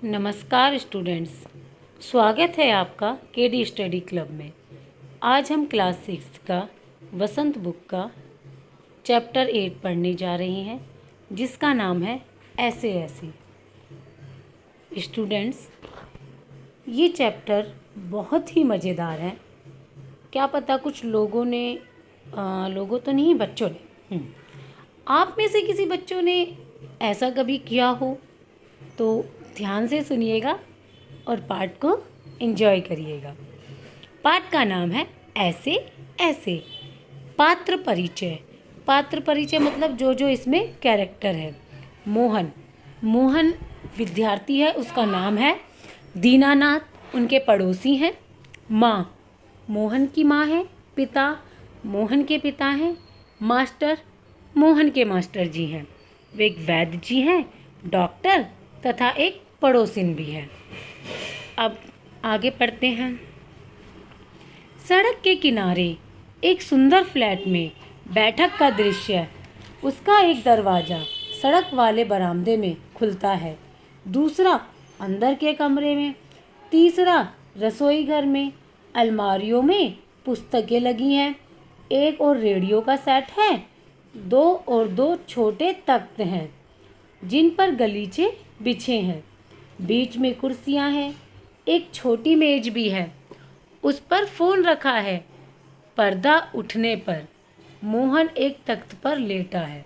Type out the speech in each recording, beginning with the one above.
नमस्कार स्टूडेंट्स, स्वागत है आपका केडी स्टडी क्लब में। आज हम क्लास 6 का वसंत बुक का चैप्टर 8 पढ़ने जा रहे हैं, जिसका नाम है ऐसे ऐसे। स्टूडेंट्स, ये चैप्टर बहुत ही मज़ेदार है। क्या पता कुछ लोगों ने लोगों तो नहीं, बच्चों ने आप में से किसी बच्चों ने ऐसा कभी किया हो तो ध्यान से सुनिएगा और पाठ को एंजॉय करिएगा। पाठ का नाम है ऐसे ऐसे। पात्र परिचय। पात्र परिचय मतलब जो जो इसमें कैरेक्टर है। मोहन। मोहन विद्यार्थी है, उसका नाम है दीनानाथ। उनके पड़ोसी हैं। माँ, मोहन की माँ है। पिता, मोहन के पिता हैं। मास्टर, मोहन के मास्टर जी हैं। वे एक वैद्य जी हैं, डॉक्टर तथा एक पड़ोसिन भी है। अब आगे पढ़ते हैं। सड़क के किनारे एक सुंदर फ्लैट में बैठक का दृश्य। उसका एक दरवाज़ा सड़क वाले बरामदे में खुलता है, दूसरा अंदर के कमरे में, तीसरा रसोई घर में। अलमारियों में पुस्तकें लगी हैं, एक और रेडियो का सेट है, दो छोटे तख्त हैं जिन पर गलीचे बिछे हैं। बीच में कुर्सियां हैं, एक छोटी मेज भी है, उस पर फ़ोन रखा है। पर्दा उठने पर मोहन एक तख्त पर लेटा है।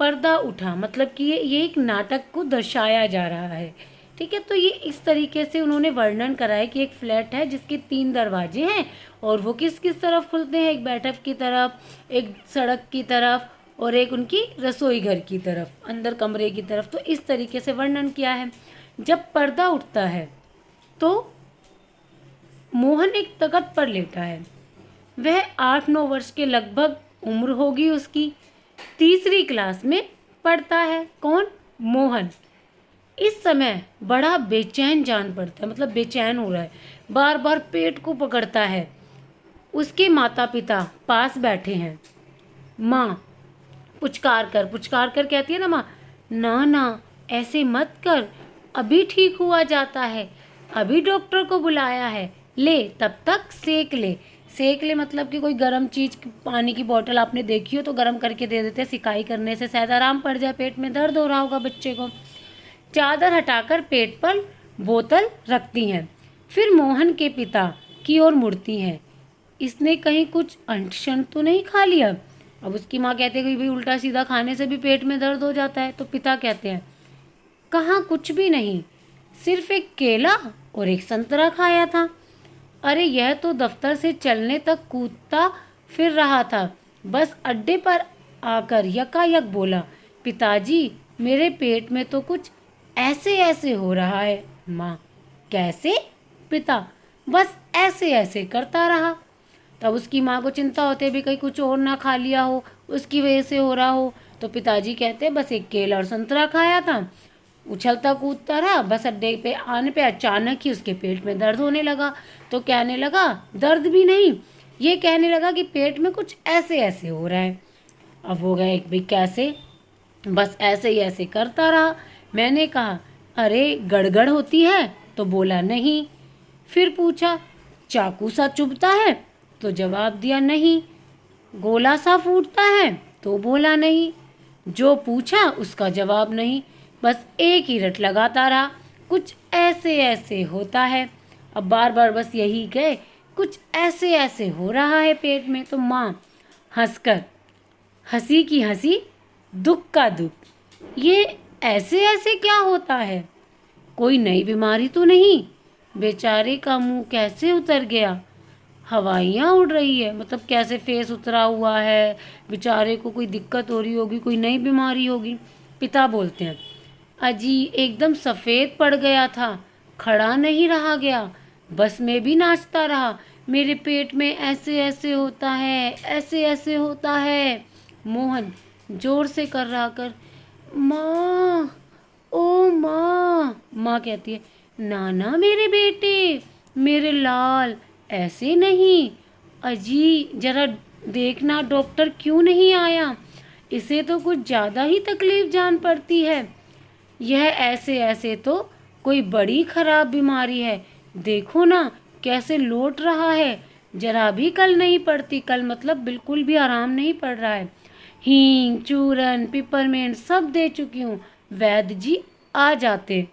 पर्दा उठा मतलब कि ये एक नाटक को दर्शाया जा रहा है। ठीक है, तो ये इस तरीके से उन्होंने वर्णन करा है कि एक फ्लैट है जिसके 3 दरवाजे हैं और वो किस किस तरफ खुलते हैं। एक बैठक की तरफ, एक सड़क की तरफ और एक उनकी रसोई घर की तरफ, अंदर कमरे की तरफ। तो इस तरीके से वर्णन किया है। जब पर्दा उठता है तो मोहन एक तख्त पर लेटा है। वह 8-9 वर्ष के लगभग उम्र होगी उसकी। तीसरी क्लास में पढ़ता है। कौन? मोहन। इस समय बड़ा बेचैन जान पड़ता है, मतलब बेचैन हो रहा है, बार बार पेट को पकड़ता है। उसके माता पिता पास बैठे हैं। माँ पुचकार कर कहती है ना, माँ ना ना ऐसे मत कर, अभी ठीक हुआ जाता है, अभी डॉक्टर को बुलाया है, ले तब तक सेक ले। सेक ले मतलब कि कोई गर्म चीज़, पानी की बोतल आपने देखी हो तो गर्म करके दे देते हैं, सिकाई करने से शायद आराम पड़ जाए, पेट में दर्द हो रहा होगा बच्चे को। चादर हटाकर पेट पर बोतल रखती हैं, फिर मोहन के पिता की ओर मुड़ती हैं। इसने कहीं कुछ अंट तो नहीं खा लिया। अब उसकी माँ कहती है कि भाई उल्टा सीधा खाने से भी पेट में दर्द हो जाता है। तो पिता कहते हैं कहाँ, कुछ भी नहीं, सिर्फ एक केला और एक संतरा खाया था। अरे यह तो दफ्तर से चलने तक कूदता फिर रहा था, बस अड्डे पर आकर यकायक बोला, पिताजी मेरे पेट में तो कुछ ऐसे ऐसे हो रहा है। माँ कैसे? पिता बस ऐसे ऐसे करता रहा। तब उसकी माँ को चिंता होती है भी कहीं कुछ और ना खा लिया हो, उसकी वजह से हो रहा हो। तो पिताजी कहते हैं बस एक केला और संतरा खाया था, उछलता कूदता रहा, बस अड्डे पे आने पे अचानक ही उसके पेट में दर्द होने लगा। तो कहने लगा दर्द भी नहीं, ये कहने लगा कि पेट में कुछ ऐसे ऐसे हो रहा है। अब वो गए भाई कैसे? बस ऐसे ही ऐसे करता रहा। मैंने कहा अरे गड़गड़ होती है? तो बोला नहीं। फिर पूछा चाकू सा चुभता है? तो जवाब दिया नहीं। गोला सा फूटता है? तो बोला नहीं। जो पूछा उसका जवाब नहीं, बस एक ही रट लगाता रहा, कुछ ऐसे ऐसे होता है। अब बार बार बस यही कहे कुछ ऐसे ऐसे हो रहा है पेट में। तो माँ हंसकर, हंसी की हंसी दुख का दुख, ये ऐसे ऐसे क्या होता है? कोई नई बीमारी तो नहीं? बेचारे का मुंह कैसे उतर गया, हवाइयाँ उड़ रही है, मतलब कैसे फेस उतरा हुआ है, बेचारे को कोई दिक्कत हो रही होगी, कोई नई बीमारी होगी। पिता बोलते हैं अजी एकदम सफ़ेद पड़ गया था, खड़ा नहीं रहा गया, बस में भी नाचता रहा, मेरे पेट में ऐसे ऐसे होता है, ऐसे ऐसे होता है। मोहन जोर से कर रहा कर, माँ ओ माँ। माँ कहती है नाना मेरे बेटे, मेरे लाल, ऐसे नहीं, अजी जरा देखना डॉक्टर क्यों नहीं आया, इसे तो कुछ ज़्यादा ही तकलीफ जान पड़ती है। यह ऐसे ऐसे तो कोई बड़ी खराब बीमारी है। देखो ना कैसे लौट रहा है, जरा भी कल नहीं पड़ती। कल मतलब बिल्कुल भी आराम नहीं पड़ रहा है। हींग, चूरन, पिपरमेंट सब दे चुकी हूँ, वैद्य जी आ जाते।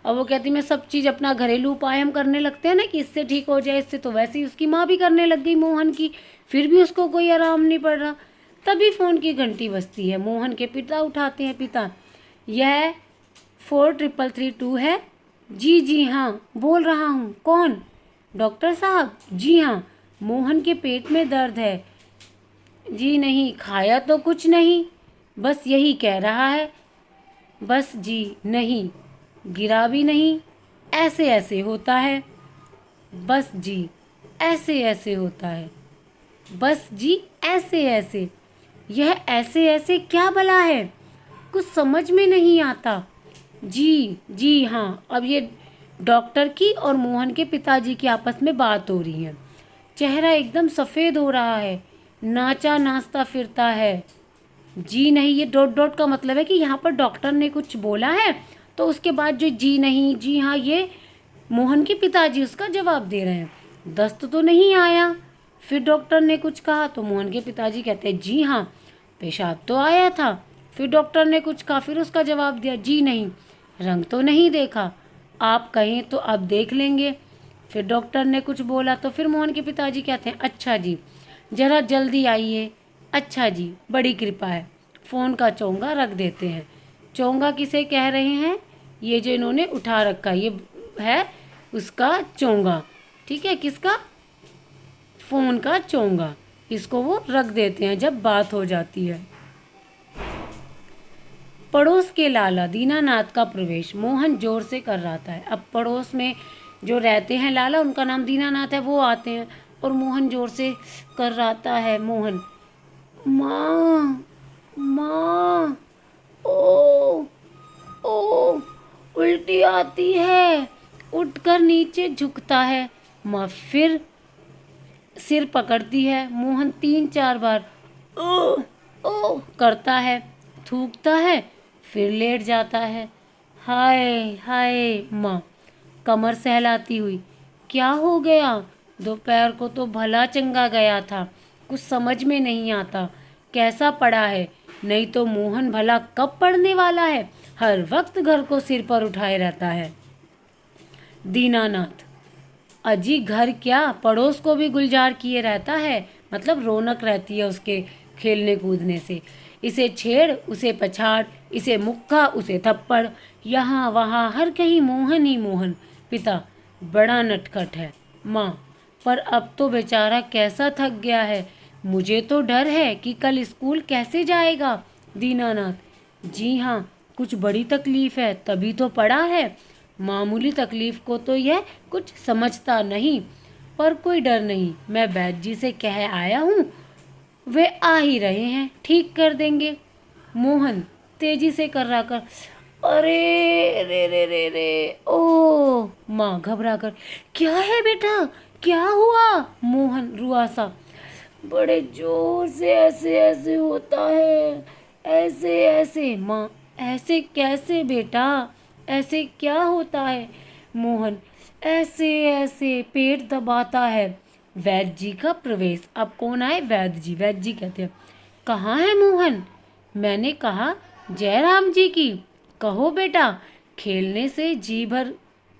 और वो कहती मैं सब चीज़ अपना घरेलू उपाय हम करने लगते हैं ना कि इससे ठीक हो जाए इससे, तो वैसे ही उसकी माँ भी करने लग गई मोहन की, फिर भी उसको कोई आराम नहीं पड़ रहा। तभी फ़ोन की घंटी बजती है। मोहन के पिता उठाते हैं। पिता, यह 4332 है। जी जी हाँ, बोल रहा हूँ। कौन? डॉक्टर साहब। जी हाँ। मोहन के पेट में दर्द है। जी नहीं, खाया तो कुछ नहीं, बस यही कह रहा है। बस जी नहीं, गिरा भी नहीं, ऐसे ऐसे होता है। बस जी ऐसे ऐसे होता है। बस जी ऐसे ऐसे। यह ऐसे ऐसे क्या भला है, कुछ समझ में नहीं आता। जी जी हाँ। अब ये डॉक्टर की और मोहन के पिताजी की आपस में बात हो रही है। चेहरा एकदम सफ़ेद हो रहा है, नाचा नाचता फिरता है। जी नहीं, ये डॉट डॉट का मतलब है कि यहाँ पर डॉक्टर ने कुछ बोला है, तो उसके बाद जो जी नहीं जी हाँ, ये मोहन के पिताजी उसका जवाब दे रहे हैं। दस्त तो नहीं आया। फिर डॉक्टर ने कुछ कहा तो मोहन के पिताजी कहते हैं जी हाँ, पेशाब तो आया था। फिर डॉक्टर ने कुछ कहा, फिर उसका जवाब दिया जी नहीं, रंग तो नहीं देखा, आप कहें तो अब देख लेंगे। फिर डॉक्टर ने कुछ बोला तो फिर मोहन के पिताजी कहते हैं अच्छा जी, ज़रा जल्दी आइए। अच्छा जी, बड़ी कृपा है। फ़ोन का चोंगा रख देते हैं। चोंगा किसे कह रहे हैं? ये जो इन्होंने उठा रखा ये है उसका चोंगा। ठीक है, किसका? फ़ोन का चोंगा। इसको वो रख देते हैं जब बात हो जाती है। पड़ोस के लाला दीनानाथ का प्रवेश मोहन जोर से कर रहा था। अब पड़ोस में जो रहते हैं लाला, उनका नाम दीनानाथ है, वो आते हैं और मोहन जोर से कर रहा है। मोहन, माँ माँ, ओ ओ, उल्टी आती है। उठकर नीचे झुकता है। माँ फिर सिर पकड़ती है। मोहन 3-4 बार ओ ओ करता है, थूकता है, फिर लेट जाता है। हाय हाय। माँ कमर सहलाती हुई, क्या हो गया? दोपहर को तो भला चंगा गया था, कुछ समझ में नहीं आता कैसा पड़ा है। नहीं तो मोहन भला कब पढ़ने वाला है, हर वक्त घर को सिर पर उठाए रहता है। दीनानाथ, अजी घर क्या, पड़ोस को भी गुलजार किए रहता है, मतलब रौनक रहती है उसके खेलने कूदने से। इसे छेड़ उसे पछाड़, इसे मुक्का उसे थप्पड़, यहाँ वहाँ हर कहीं मोहन ही मोहन। पिता, बड़ा नटखट है। माँ, पर अब तो बेचारा कैसा थक गया है, मुझे तो डर है कि कल स्कूल कैसे जाएगा। दीनानाथ, जी हाँ, कुछ बड़ी तकलीफ है तभी तो पड़ा है। मामूली तकलीफ को तो यह कुछ समझता नहीं, पर कोई डर नहीं, मैं वैद्य जी से कह आया हूँ, वे आ ही रहे हैं, ठीक कर देंगे। मोहन तेजी से कर्रा कर, अरे रे रे रे रे ओ। माँ घबरा कर, क्या है बेटा, क्या हुआ? मोहन रुआसा, बड़े जोर से ऐसे ऐसे होता है, ऐसे ऐसे। माँ, ऐसे कैसे बेटा, ऐसे क्या होता है? मोहन, ऐसे ऐसे पेट दबाता है। वैद्य जी का प्रवेश। अब कौन आए? वैद्य जी। वैद्य जी कहते हैं, कहाँ है मोहन? मैंने कहा जयराम जी की। कहो बेटा, खेलने से जी भर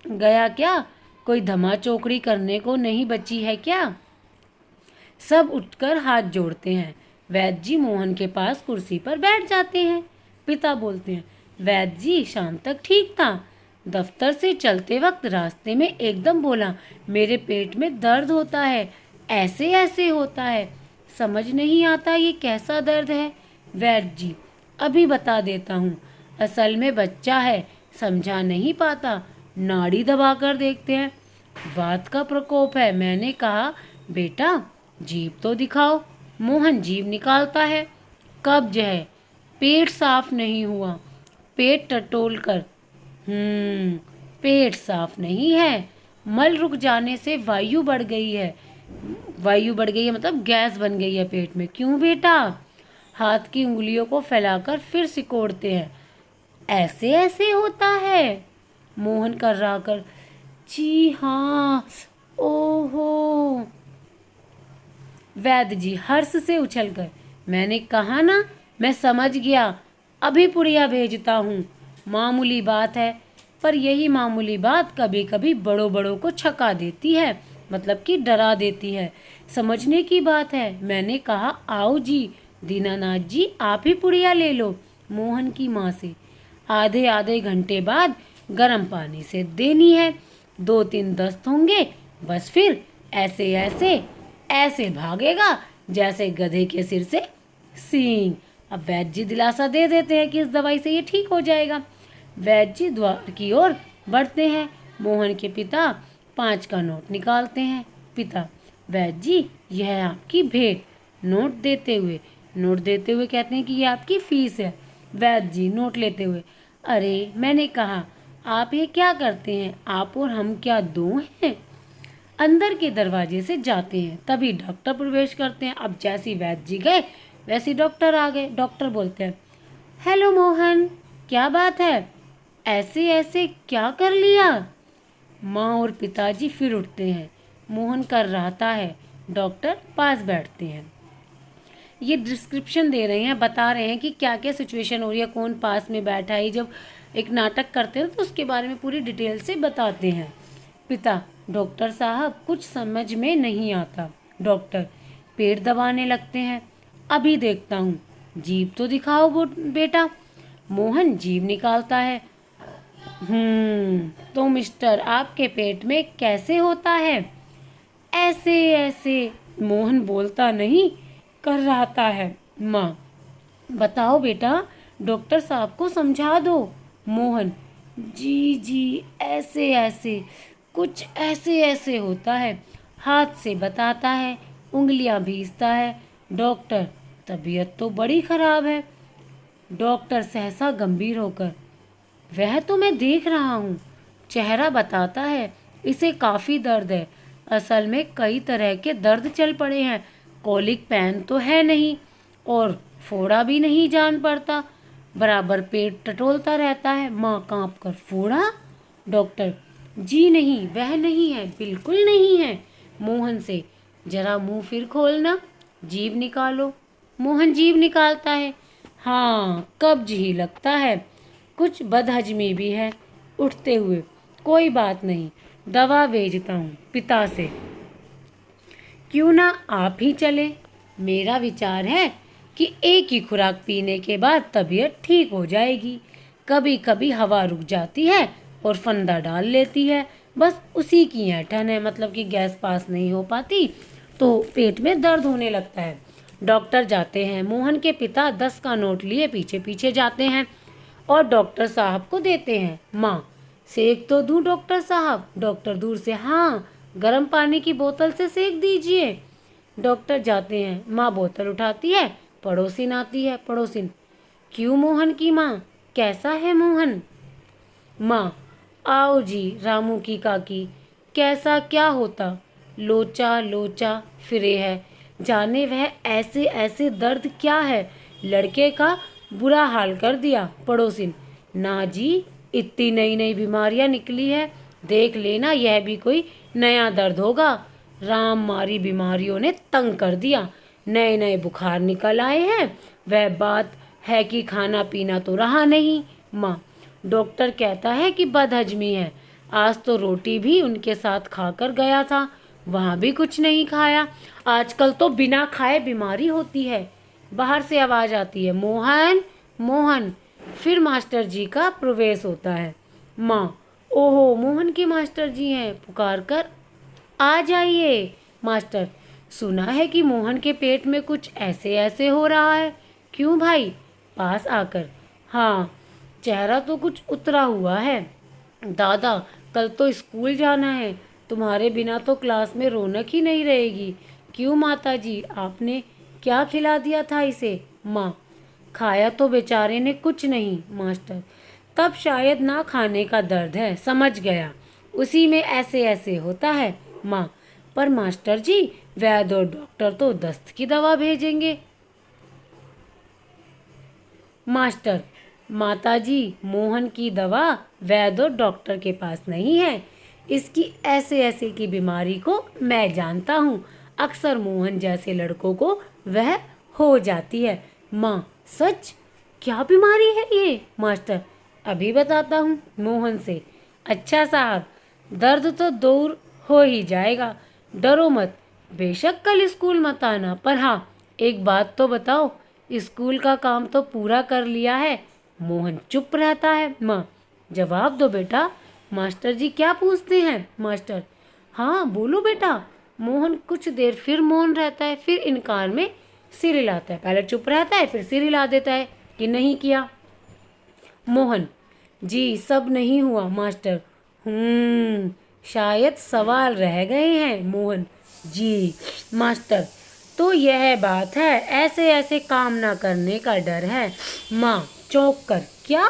गया क्या? कोई धमा चौकड़ी करने को नहीं बची है क्या? सब उठकर हाथ जोड़ते हैं। वैद्य जी मोहन के पास कुर्सी पर बैठ जाते हैं। पिता बोलते हैं, वैद्य जी शाम तक ठीक था, दफ्तर से चलते वक्त रास्ते में एकदम बोला मेरे पेट में दर्द होता है, ऐसे ऐसे होता है, समझ नहीं आता ये कैसा दर्द है। वैद्य जी, अभी बता देता हूँ, असल में बच्चा है, समझा नहीं पाता, नाड़ी दबाकर देखते हैं, वात का प्रकोप है। मैंने कहा बेटा जीभ तो दिखाओ। मोहन जीभ निकालता है। कब्ज है, पेट साफ नहीं हुआ। पेट टटोल कर, पेट साफ नहीं है, मल रुक जाने से वायु बढ़ गई है। वायु बढ़ गई है मतलब गैस बन गई है पेट में। क्यों बेटा? हाथ की उंगलियों को फैलाकर फिर सिकोड़ते हैं, ऐसे ऐसे होता है। मोहन कर्रा कर, जी हाँ, ओहो। वैद्य जी हर्ष से उछलकर, मैंने कहा ना, मैं समझ गया, अभी पुड़िया भेजता हूँ। मामूली बात है, पर यही मामूली बात कभी कभी बड़ों बड़ों को छका देती है, मतलब कि डरा देती है। समझने की बात है। मैंने कहा, आओ जी, दीनानाथ जी आप ही पुड़िया ले लो, मोहन की माँ से आधे आधे घंटे बाद गर्म पानी से देनी है। 2-3 दस्त होंगे, बस फिर ऐसे ऐसे ऐसे भागेगा जैसे गधे के सिर से सींग। अब वैद्य जी दिलासा दे देते हैं कि इस दवाई से ये ठीक हो जाएगा। वैद्य जी द्वार की ओर बढ़ते हैं। मोहन के पिता 5 का नोट निकालते हैं। पिता, वैद्य जी यह आपकी भेंट। नोट देते हुए कहते हैं कि ये आपकी फीस है। वैद्य जी नोट लेते हुए, अरे मैंने कहा, आप ये क्या करते हैं, आप और हम क्या दो हैं। अंदर के दरवाजे से जाते हैं, तभी डॉक्टर प्रवेश करते हैं। अब जैसी वैद्य जी गए वैसी डॉक्टर आ गए। डॉक्टर बोलते हैं, हेलो मोहन, क्या बात है, ऐसे ऐसे क्या कर लिया। माँ और पिताजी फिर उठते हैं। मोहन कर रहता है। डॉक्टर पास बैठते हैं। ये डिस्क्रिप्शन दे रहे हैं, बता रहे हैं कि क्या क्या सिचुएशन हो रही है, कौन पास में बैठा है। जब एक नाटक करते हैं तो उसके बारे में पूरी डिटेल से बताते हैं। पिता, डॉक्टर साहब कुछ समझ में नहीं आता। डॉक्टर पेट दबाने लगते हैं। अभी देखता हूँ, जीभ तो दिखाओ बेटा। मोहन जीभ निकालता है। तो मिस्टर आपके पेट में कैसे होता है। ऐसे ऐसे। मोहन बोलता नहीं, कर रहता है। माँ, बताओ बेटा, डॉक्टर साहब को समझा दो। मोहन, जी जी, ऐसे ऐसे, कुछ ऐसे ऐसे होता है। हाथ से बताता है, उंगलियां भींचता है। डॉक्टर, तबीयत तो बड़ी खराब है। डॉक्टर सहसा गंभीर होकर, वह तो मैं देख रहा हूँ। चेहरा बताता है, इसे काफ़ी दर्द है। असल में कई तरह के दर्द चल पड़े हैं। कॉलिक पैन तो है नहीं, और फोड़ा भी नहीं जान पड़ता। बराबर पेट टटोलता रहता है। माँ कांप कर, फोड़ा। डॉक्टर, जी नहीं, वह नहीं है, बिल्कुल नहीं है। मोहन से, जरा मुंह फिर खोलना, जीभ निकालो। मोहन जीभ निकालता है। हाँ, कब्ज ही लगता है, कुछ बदहजमी भी है। उठते हुए, कोई बात नहीं, दवा भेजता हूँ। पिता से, क्यों ना आप ही चले। मेरा विचार है कि एक ही खुराक पीने के बाद तबीयत ठीक हो जाएगी। कभी कभी हवा रुक जाती है और फंदा डाल लेती है, बस उसी की ऐंठन है, मतलब कि गैस पास नहीं हो पाती तो पेट में दर्द होने लगता है। डॉक्टर जाते हैं। मोहन के पिता 10 का नोट लिए पीछे पीछे जाते हैं और डॉक्टर साहब को देते हैं। माँ, सेक तो दूं डॉक्टर साहब। डॉक्टर दूर से, हाँ, गर्म पानी की बोतल से सेक दीजिए। डॉक्टर जाते हैं। माँ बोतल उठाती है। पड़ोसिन आती है। पड़ोसिन, क्यों मोहन की माँ, कैसा है मोहन। माँ, आओ जी रामू की काकी, कैसा क्या होता, लोचा लोचा फिरे है, जाने वह ऐसे ऐसे दर्द क्या है, लड़के का बुरा हाल कर दिया। पड़ोसिन, ना जी, इतनी नई नई बीमारियां निकली है, देख लेना यह भी कोई नया दर्द होगा। राम मारी बीमारियों ने तंग कर दिया, नए नए बुखार निकल आए हैं। वह बात है कि खाना पीना तो रहा नहीं। माँ, डॉक्टर कहता है कि बदहजमी है। आज तो रोटी भी उनके साथ खाकर गया था, वहाँ भी कुछ नहीं खाया। आजकल तो बिना खाए बीमारी होती है। बाहर से आवाज़ आती है, मोहन मोहन। फिर मास्टर जी का प्रवेश होता है। माँ, ओहो, मोहन के मास्टर जी हैं, पुकार कर, आ जाइए। मास्टर, सुना है कि मोहन के पेट में कुछ ऐसे ऐसे हो रहा है। क्यों भाई। पास आकर, हाँ, चेहरा तो कुछ उतरा हुआ है। दादा, कल तो स्कूल जाना है, तुम्हारे बिना तो क्लास में रौनक ही नहीं रहेगी। क्यों माता जी, आपने क्या खिला दिया था इसे। माँ, खाया तो बेचारे ने कुछ नहीं। मास्टर, तब शायद ना खाने का दर्द है, समझ गया, उसी में ऐसे ऐसे होता है। माँ, पर मास्टर जी, वैद्य और डॉक्टर तो दस्त की दवा भेजेंगे। मास्टर, माताजी, मोहन की दवा वैद्य और डॉक्टर के पास नहीं है। इसकी ऐसे ऐसे की बीमारी को मैं जानता हूँ। अक्सर मोहन जैसे लड़कों को वह हो जाती है। माँ, सच? क्या बीमारी है ये? मास्टर, अभी बताता हूँ मोहन से। अच्छा साहब, दर्द तो दूर हो ही जाएगा, डरो मत। बेशक कल स्कूल मत आना, पर हाँ, एक बात तो बताओ, स्कूल का काम तो पूरा कर लिया है? मोहन चुप रहता है। माँ, जवाब दो बेटा। मास्टर जी क्या पूछते हैं? मास्टर, हाँ बोलो बेटा। मोहन कुछ देर फिर मौन रहता है, फिर इनकार में सिर हिलाता है। पहले चुप रहता है, फिर सिर हिला देता है कि नहीं किया। मोहन, जी सब नहीं हुआ मास्टर। शायद सवाल रह गए हैं। मोहन, जी मास्टर, तो यह बात है, ऐसे ऐसे काम ना करने का डर है। माँ चौंक कर, क्या?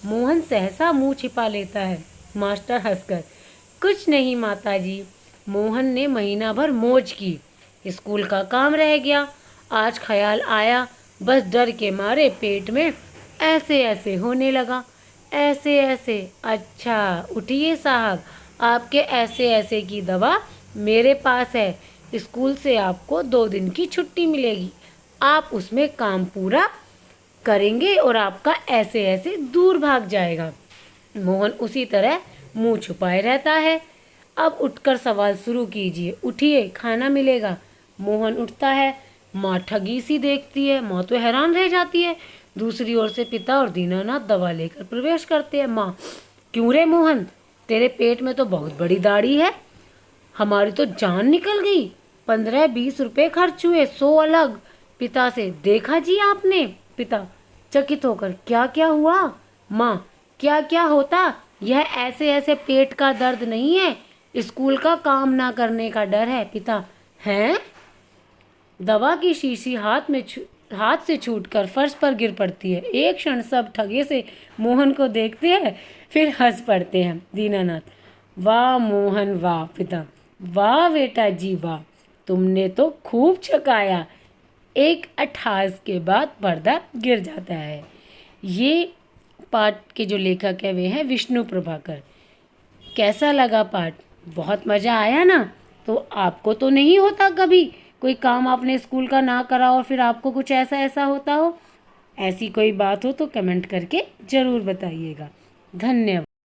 मोहन सहसा मुंह छिपा लेता है। मास्टर हंसकर, कुछ नहीं माताजी, मोहन ने महीना भर मौज की, स्कूल का काम रह गया, आज ख्याल आया, बस डर के मारे पेट में ऐसे ऐसे होने लगा। ऐसे ऐसे? अच्छा, उठिए साहब, आपके ऐसे ऐसे की दवा मेरे पास है। स्कूल से आपको 2 दिन की छुट्टी मिलेगी। आप उसमें काम पूरा करेंगे और आपका ऐसे ऐसे दूर भाग जाएगा। मोहन उसी तरह मुंह छुपाए रहता है। अब उठकर सवाल शुरू कीजिए, उठिए, खाना मिलेगा। मोहन उठता है। माँ ठगी सी देखती है। माँ तो हैरान रह जाती है। दूसरी ओर से पिता और दीनानाथ दवा लेकर प्रवेश करते हैं। माँ, क्यों रे मोहन, तेरे पेट में तो बहुत बड़ी दाढ़ी है, हमारी तो जान निकल गई। 15-20 रुपए खर्च हुए, 100 अलग। पिता से, देखा जी आपने? पिता चकित होकर, क्या क्या हुआ? माँ, क्या क्या होता? यह ऐसे ऐसे पेट का दर्द नहीं है, स्कूल का काम ना करने का डर है। पिता, हैं? दवा की शीशी हाथ से छूटकर फर्श पर गिर पड़ती है। एक क्षण सब ठगे से मोहन को देखते हैं, फिर हंस पड़ते हैं। दीनानाथ, वाह मोहन वाह। पिता, वाह बेटा जी वाह, तुमने तो खूब छकाया। एक अट्ठास के बाद पर्दा गिर जाता है। ये पाठ के जो लेखक है वे हैं विष्णु प्रभाकर। कैसा लगा पाठ? बहुत मज़ा आया ना? तो आपको तो नहीं होता कभी कोई काम आपने स्कूल का ना करा और फिर आपको कुछ ऐसा ऐसा होता हो? ऐसी कोई बात हो तो कमेंट करके ज़रूर बताइएगा। धन्यवाद।